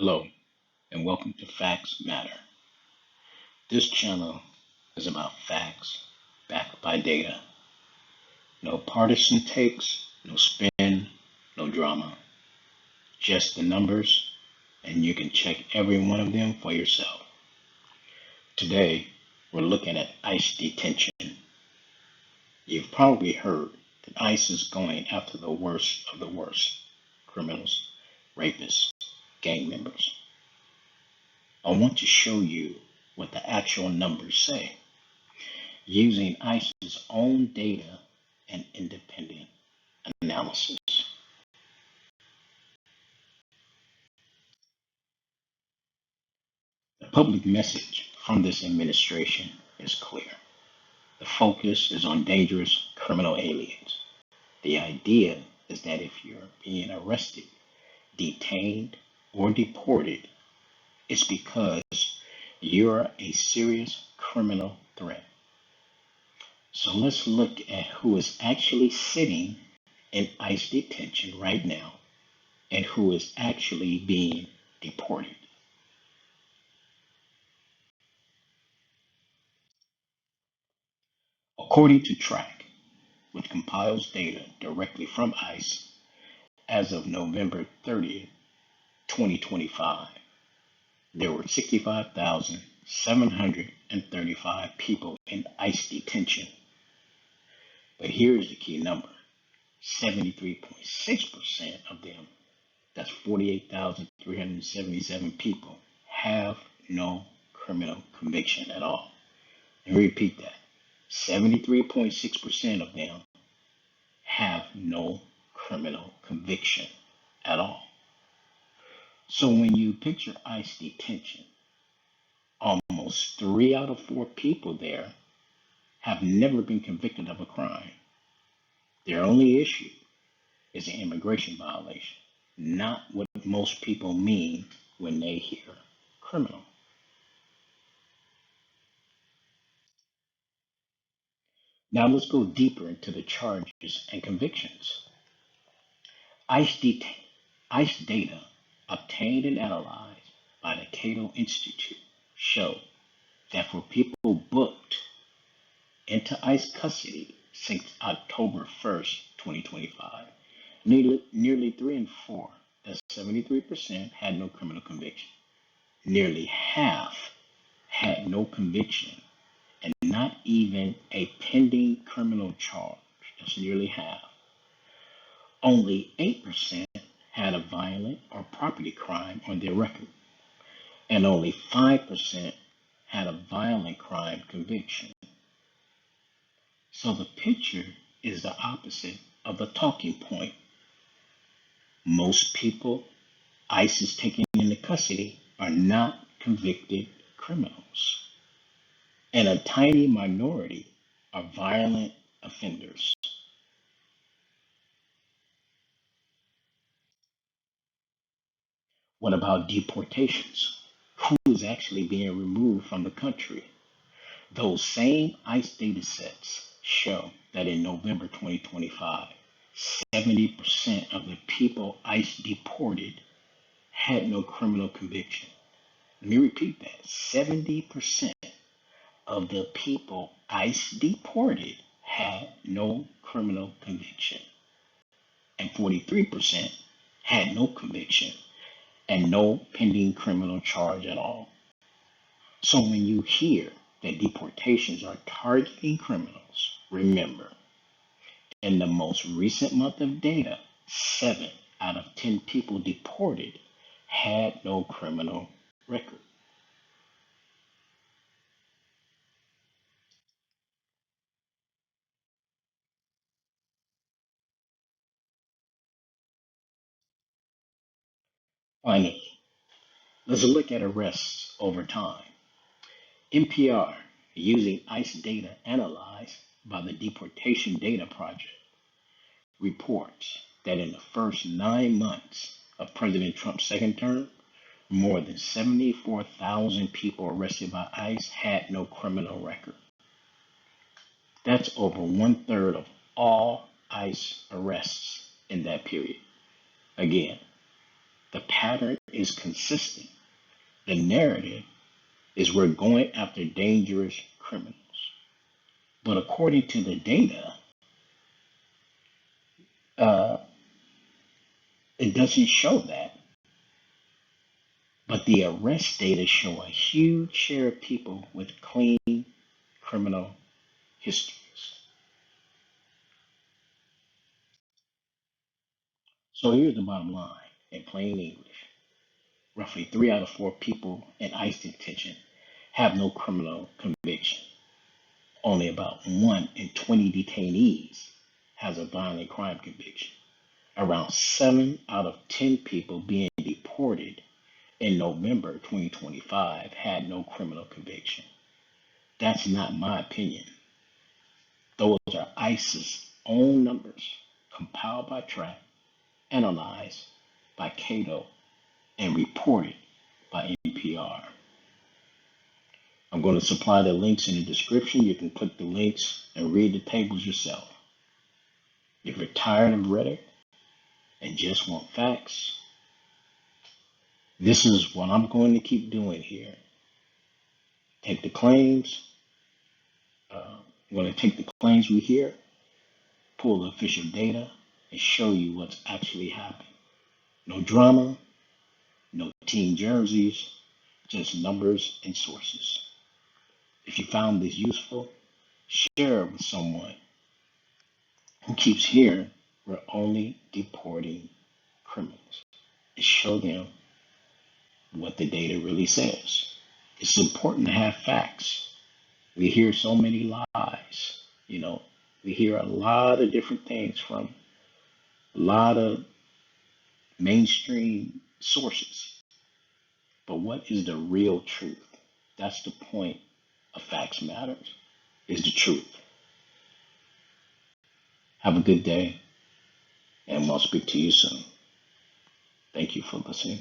Hello, and welcome to Facts Matter. This channel is about facts backed by data. No partisan takes, no spin, no drama. Just the numbers, and you can check every one of them for yourself. Today, we're looking at ICE detention. You've probably heard that ICE is going after the worst of the worst criminals, rapists, gang members. I want to show you what the actual numbers say, using ICE's own data and independent analysis. The public message from this administration is clear. The focus is on dangerous criminal aliens. The idea is that if you're being arrested, detained, or deported, it's because you're a serious criminal threat. So let's look at who is actually sitting in ICE detention right now and who is actually being deported. According to TRAC, which compiles data directly from ICE as of November 30th, 2025, there were 65,735 people in ICE detention. But here's the key number: 73.6% of them, that's 48,377 people, have no criminal conviction at all. And repeat that: 73.6% of them have no criminal conviction at all. So when you picture ICE detention, almost 3 out of 4 people there have never been convicted of a crime. Their only issue is an immigration violation, not what most people mean when they hear criminal. Now let's go deeper into the charges and convictions. ICE, ICE data obtained and analyzed by the Cato Institute show that for people booked into ICE custody since October 1st, 2025, nearly 3 in 4, that's 73%, had no criminal conviction. Nearly half had no conviction and not even a pending criminal charge. That's nearly half. Only 8% had a violent or property crime on their record, and only 5% had a violent crime conviction. So the picture is the opposite of the talking point. Most people ICE is taking into custody are not convicted criminals, and a tiny minority are violent offenders. What about deportations? Who is actually being removed from the country? Those same ICE data sets show that in November 2025, 70% of the people ICE deported had no criminal conviction. Let me repeat that: 70% of the people ICE deported had no criminal conviction, and 43% had no conviction and no pending criminal charge at all. So when you hear that deportations are targeting criminals, remember, in the most recent month of data, 7 out of 10 people deported had no criminal record. Finally, let's look at arrests over time. NPR, using ICE data analyzed by the Deportation Data Project, reports that in the first 9 months of President Trump's second term, more than 74,000 people arrested by ICE had no criminal record. That's over 1/3 of all ICE arrests in that period. Again, The pattern is consistent. The narrative is we're going after dangerous criminals. But according to the data, uh, it doesn't show that. But the arrest data show a huge share of people with clean criminal histories. So here's the bottom line in plain English. Roughly 3 out of 4 people in ICE detention have no criminal conviction. Only about 1 in 20 detainees has a violent crime conviction. Around 7 out of 10 people being deported in November 2025 had no criminal conviction. That's not my opinion. Those are ICE's own numbers, compiled by TRAC, analyzed by Cato, and reported by NPR. I'm going to supply the links in the description. You can click the links and read the tables yourself. If you're tired of rhetoric and just want facts, this is what I'm going to keep doing here. Take the claims. I'm going to take the claims we hear, pull the official data, and show you what's actually happened. No drama, no team jerseys, just numbers and sources. If you found this useful, share it with someone who keeps hearing we're only deporting criminals and show them what the data really says. It's important to have facts. We hear so many lies, we hear a lot of different things from a lot of mainstream sources. But what is the real truth? That's the point of Facts Matters, is the truth. Have a good day, and we'll speak to you soon. Thank you for listening.